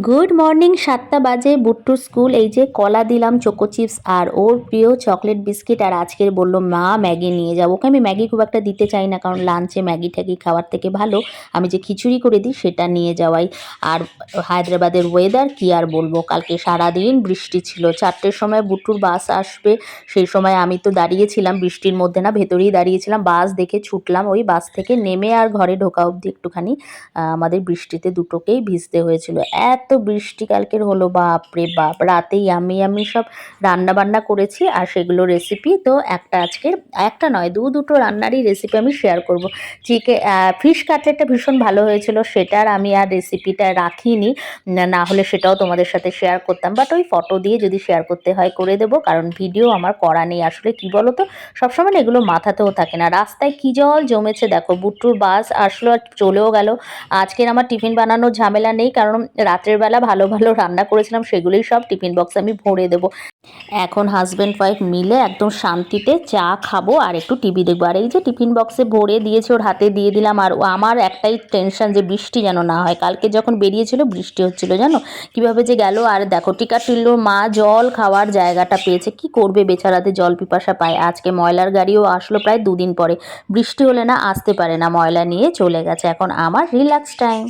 Good morning. 7টা বাজে, বুট্টু school. এই যে কলা দিলাম, চোকো চিপস আর ওর প্রিয় চকলেট বিস্কিট। আর আজকের বললো মা ম্যাগি নিয়ে যাবো। ওকে আমি ম্যাগি খুব একটা দিতে চাই না, কারণ লাঞ্চে ম্যাগি ট্যাগি খাওয়ার থেকে ভালো আমি যে খিচুড়ি করে দিই সেটা নিয়ে যাওয়াই। আর হায়দ্রাবাদের ওয়েদার কি আর বলবো, কালকে সারাদিন বৃষ্টি ছিল। 4টের সময় বুট্টুর বাস আসবে, সেই সময় আমি তো দাঁড়িয়েছিলাম বৃষ্টির মধ্যে, না ভেতরেই দাঁড়িয়েছিলাম। বাস দেখে ছুটলাম, ওই বাস থেকে নেমে আর ঘরে ঢোকা অবধি একটুখানি আমাদের বৃষ্টিতে দুটোকেই ভিজতে হয়েছিল। এত বৃষ্টি কালকের হলো, বাপরে বাপ। রাতেই আমি সব রান্না বান্না করেছি, আর সেগুলো রেসিপি তো আজকের একটা নয় দুটো রান্নারই রেসিপি আমি শেয়ার করব। ফিশ কাটলেটটা ভীষণ ভালো হয়েছিল, সেটার আমি আর রেসিপিটা রাখিনি, না হলে সেটাও তোমাদের সাথে শেয়ার করতাম, বাট ওই ফটো দিয়ে যদি শেয়ার করতে হয় করে দেবো, কারণ ভিডিও আমার করা নেই। আসলে কি বলো তো, সবসময় না এগুলো মাথাতেও থাকে না। রাস্তায় কি জল জমেছে দেখো, বুট্টুর বাস আসলো আর চলেও গেল। আজকের আমার টিফিন বানানোর ঝামেলা নেই, কারণ রাত্রের বেলা ভালো ভালো রান্না করেছিলাম, সেগুলোই সব টিফিন বক্সে আমি ভরে দেবো। এখন হাজব্যান্ড ওয়াইফ মিলে একদম শান্তিতে চা খাবো আর একটু টিভি দেখবো। আর এই যে টিফিন বক্সে ভরে দিয়েছে, ওর হাতে দিয়ে দিলাম। আর আমার একটাই টেনশন যে বৃষ্টি যেন না হয়। কালকে যখন বেরিয়েছিল বৃষ্টি হচ্ছিল, জানো কিভাবে যে গেল। আর দেখো টিকা টিল্লুর মা জল খাওয়ার জায়গাটা পেয়েছে, কি করবে বেচারাতে, জল পিপাসা পায়। আজকে ময়লার গাড়িও আসলো প্রায় 2 দিন পরে, বৃষ্টি হলে না আসতে পারে না, ময়লা নিয়ে চলে গেছে। এখন আমার রিল্যাক্স টাইম।